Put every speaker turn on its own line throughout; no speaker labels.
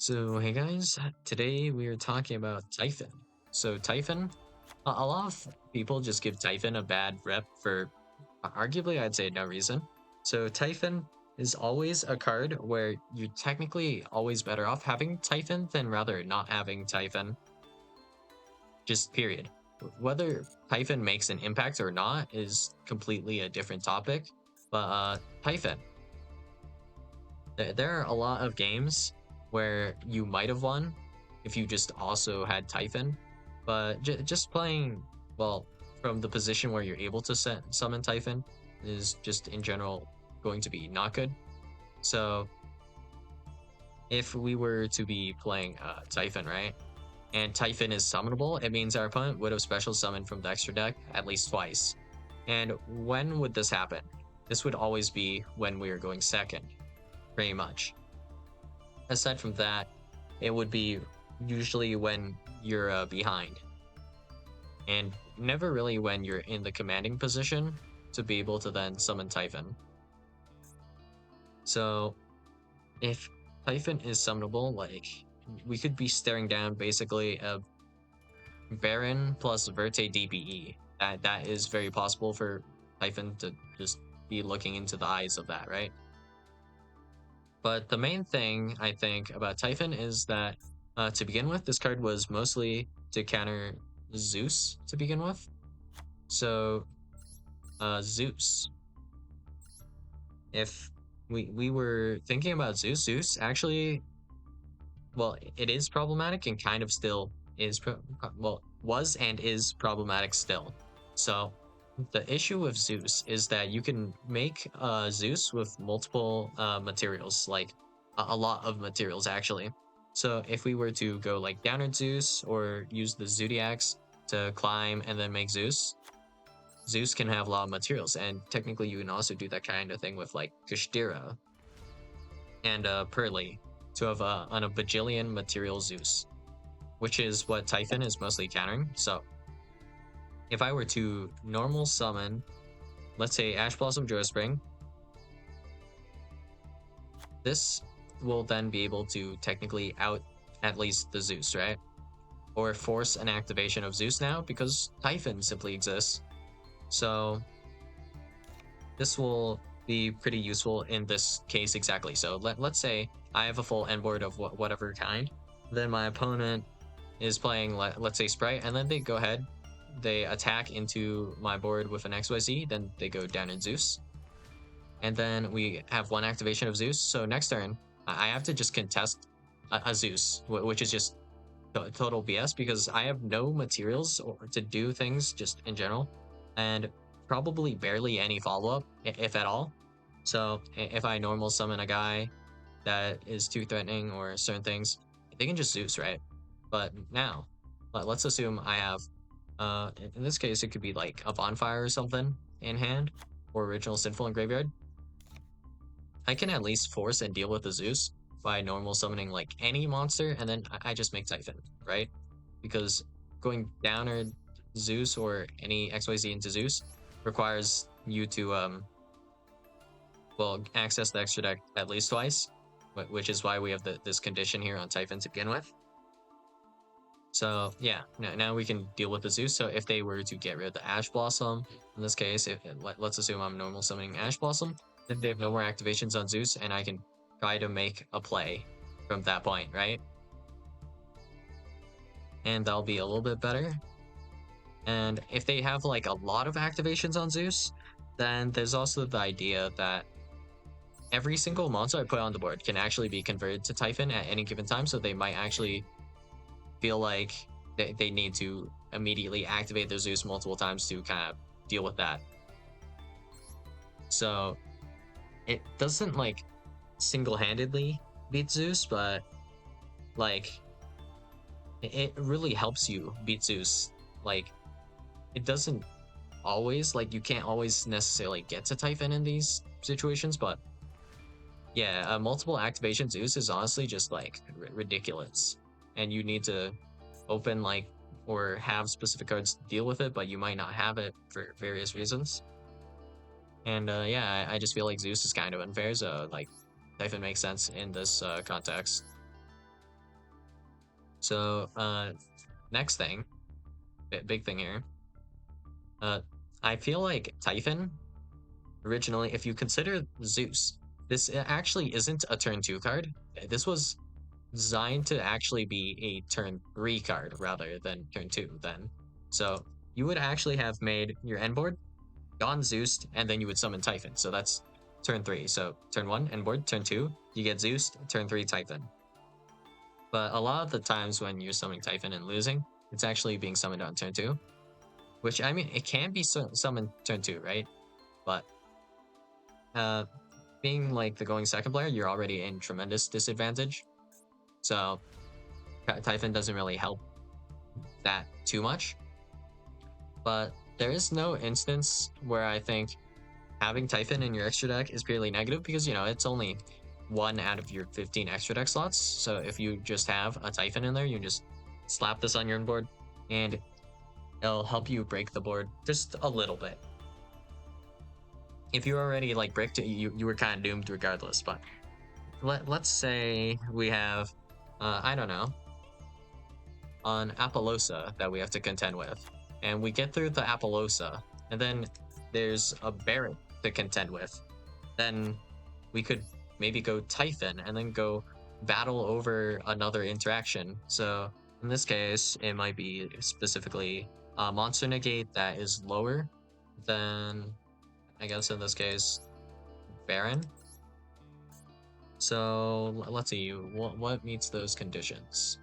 So, hey guys, today we are talking about Typhon. So, Typhon, a lot of people just give Typhon a bad rep for arguably, I'd say, no reason. So, Typhon is always a card where you're technically always better off having Typhon than rather not having Typhon, just period. Whether Typhon makes an impact or not is completely a different topic, but Typhon, there are a lot of games where you might have won if you just also had Typhon, but just playing, well, from the position where you're able to summon Typhon is just in general going to be not good. So if we were to be playing Typhon, right, and Typhon is summonable, it means our opponent would have special summoned from the extra deck at least twice. And when would this happen? This would always be when we are going second, pretty much. Aside from that, it would be usually when you're behind, and never really when you're in the commanding position to be able to then summon Typhon. So if Typhon is summonable, like we could be staring down basically a Baron plus Verte DBE. That is very possible for Typhon to just be looking into the eyes of that, right? But the main thing I think about Typhon is that to begin with, this card was mostly to counter Zeus to begin with. So Zeus, if we were thinking about Zeus actually, well, it is problematic and kind of still is, well, was and is problematic still. So the issue with Zeus is that you can make Zeus with multiple materials, like a lot of materials actually. So if we were to go like downward Zeus or use the Zodiacs to climb and then make Zeus, Zeus can have a lot of materials. And technically you can also do that kind of thing with like Kushtira and Pearly to have on a bajillion material Zeus, which is what Typhon is mostly countering. So if I were to normal summon, let's say Ash Blossom Joy Spring, this will then be able to technically out at least the Zeus, right? Or force an activation of Zeus now because Typhon simply exists. So this will be pretty useful in this case exactly. So let's say I have a full end board of whatever kind, then my opponent is playing, let's say Sprite, and then they go ahead, they attack into my board with an XYZ, then they go down in Zeus. And then we have one activation of Zeus. So next turn, I have to just contest a Zeus, which is just total BS because I have no materials to do things just in general, and probably barely any follow-up, if at all. So if I normal summon a guy that is too threatening or certain things, they can just Zeus, right? But now, let's assume I have, in this case, it could be like a bonfire or something in hand, or original Sinful in graveyard. I can at least force and deal with the Zeus by normal summoning like any monster, and then I just make Typhon, right? Because going down or Zeus or any XYZ into Zeus requires you to well, access the extra deck at least twice, which is why we have this condition here on Typhon to begin with. So yeah, now we can deal with the Zeus. So if they were to get rid of the Ash Blossom, in this case, let's assume I'm normal summoning Ash Blossom, then they have no more activations on Zeus, and I can try to make a play from that point, right? And that'll be a little bit better. And if they have like a lot of activations on Zeus, then there's also the idea that every single monster I put on the board can actually be converted to Typhon at any given time, so they might actually feel like they need to immediately activate their Zeus multiple times to kind of deal with that. So it doesn't like single-handedly beat Zeus, but like it really helps you beat Zeus. Like it doesn't always, like you can't always necessarily get to Typhon in these situations, but yeah, multiple activation Zeus is honestly just like ridiculous, and you need to open like or have specific cards to deal with it, but you might not have it for various reasons. And yeah, I just feel like Zeus is kind of unfair, so like Typhon makes sense in this context. So next thing, big thing here. I feel like Typhon originally, if you consider Zeus, this actually isn't a turn 2 card. This was designed to actually be a turn 3 card rather than turn 2 then. So you would actually have made your end board, gone Zeus, and then you would summon Typhon. So that's turn 3. So turn 1, end board, turn 2, you get Zeus, turn 3, Typhon. But a lot of the times when you're summoning Typhon and losing, it's actually being summoned on turn 2. Which, I mean, it can be summoned turn 2, right? But being like the going second player, you're already in tremendous disadvantage. So Typhon doesn't really help that too much. But there is no instance where I think having Typhon in your extra deck is purely negative because, you know, it's only 1 out of your 15 extra deck slots. So if you just have a Typhon in there, you just slap this on your own board and it'll help you break the board just a little bit. If you already like bricked it, you were kind of doomed regardless. But let's say we have, I don't know, an Apollosa that we have to contend with. And we get through the Apollosa, and then there's a Barret to contend with. Then we could maybe go Typhon and then go battle over another interaction. So in this case, it might be specifically a monster negate that is lower than, I guess in this case, Baron. So let's see, what meets those conditions?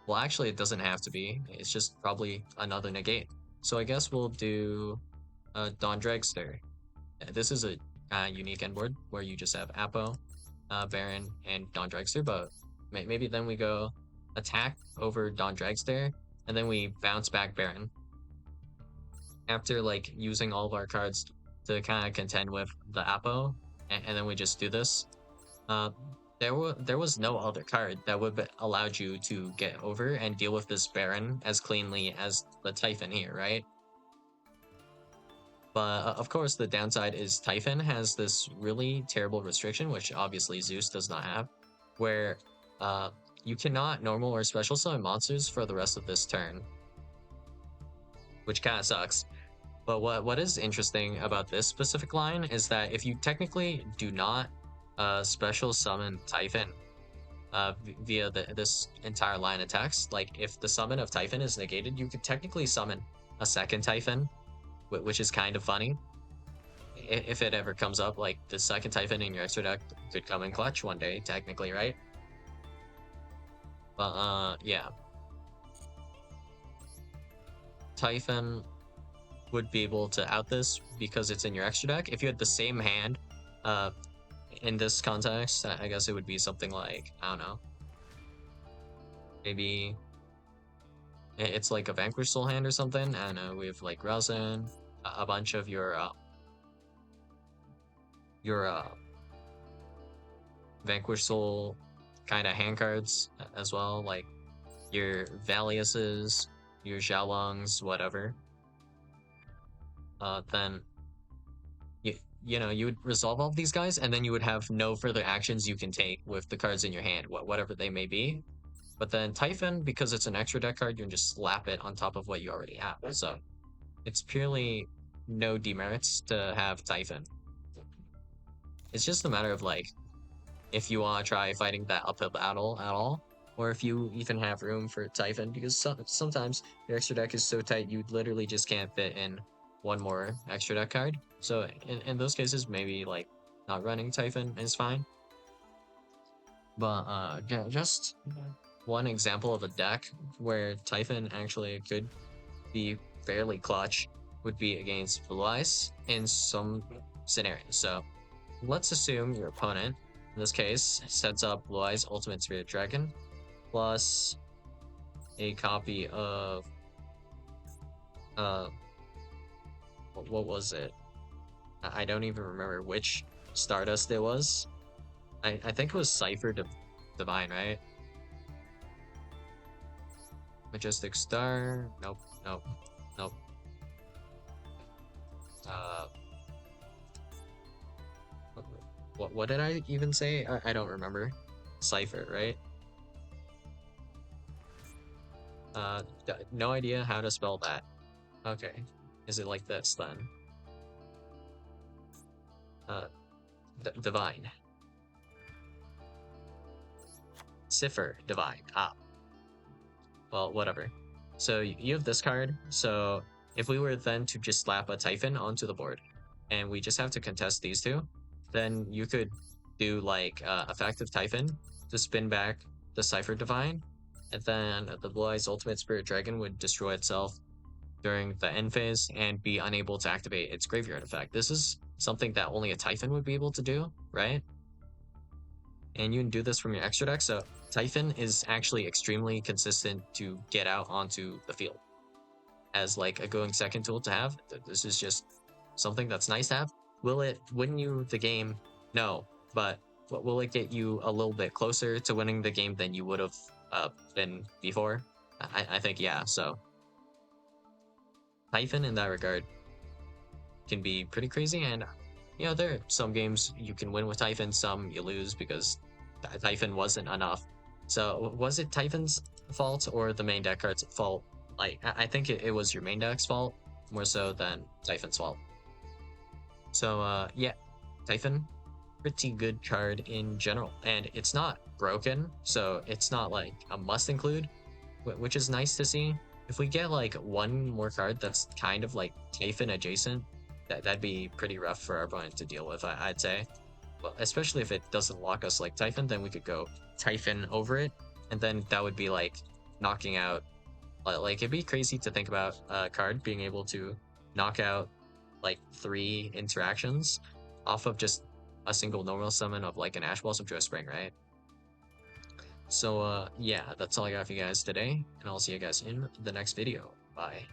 Well, actually, it doesn't have to be. It's just probably another negate. So I guess we'll do Dawn Dragster. This is a unique end board where you just have Apo, Baron, and Dawn Dragster, but maybe then we go attack over Dawn Dragster, and then we bounce back Baron. After like using all of our cards to kind of contend with the Apo, and then we just do this. There was no other card that would allowed you to get over and deal with this Baron as cleanly as the Typhon here, right? But of course, the downside is Typhon has this really terrible restriction, which obviously Zeus does not have, where you cannot normal or special summon monsters for the rest of this turn, which kind of sucks. But what is interesting about this specific line is that if you technically do not special summon Typhon via this entire line of text, like if the summon of Typhon is negated, you could technically summon a second Typhon, which is kind of funny. If it ever comes up, like the second Typhon in your extra deck could come in clutch one day, technically, right? But yeah. Typhon would be able to out this because it's in your extra deck. If you had the same hand, in this context, I guess it would be something like, I don't know, maybe it's like a Vanquish Soul hand or something. I don't know, we have like Resin, a bunch of your Vanquish Soul kind of hand cards as well, like your Valiuses, your Xiaolongs, whatever. Then you know, you would resolve all of these guys, and then you would have no further actions you can take with the cards in your hand, whatever they may be. But then Typhon, because it's an extra deck card, you can just slap it on top of what you already have. So it's purely no demerits to have Typhon. It's just a matter of like, if you want to try fighting that uphill battle at all, or if you even have room for Typhon, because sometimes your extra deck is so tight you literally just can't fit in one more extra deck card. So in those cases, maybe like not running Typhon is fine. But just one example of a deck where Typhon actually could be fairly clutch would be against Blue Eyes in some scenarios. So let's assume your opponent, in this case, sets up Blue Eyes Ultimate Spirit Dragon plus a copy of what was it? I don't even remember which Stardust it was. I think it was Cypher Divine, right? Majestic Star. Nope. What did I even say? I don't remember. Cypher, right? No idea how to spell that. Okay. Is it like this then? Uh, divine. Cipher divine. Ah, well, whatever. So you have this card. So if we were then to just slap a Typhon onto the board, and we just have to contest these two, then you could do like effective Typhon to spin back the Cipher Divine, and then the Blue Eyes Ultimate Spirit Dragon would destroy itself during the end phase and be unable to activate its graveyard effect. This is something that only a Typhon would be able to do, right? And you can do this from your extra deck. So Typhon is actually extremely consistent to get out onto the field as like a going second tool to have. This is just something that's nice to have. Will it win you the game? No, but will it get you a little bit closer to winning the game than you would have been before? I think yeah. So Typhon in that regard can be pretty crazy, and you know there are some games you can win with Typhon, some you lose because Typhon wasn't enough. So was it Typhon's fault or the main deck card's fault? Like I think it was your main deck's fault more so than Typhon's fault. So yeah, Typhon, pretty good card in general, and it's not broken, so it's not like a must include, which is nice to see. If we get like one more card that's kind of like Typhon adjacent, that'd be pretty rough for our opponent to deal with, I'd say. Well, especially if it doesn't lock us like Typhon, then we could go Typhon over it, and then that would be like knocking out. Like it'd be crazy to think about a card being able to knock out like 3 interactions off of just a single normal summon of like an Ash Blossom to a Spring, right? So yeah, that's all I got for you guys today, and I'll see you guys in the next video. Bye.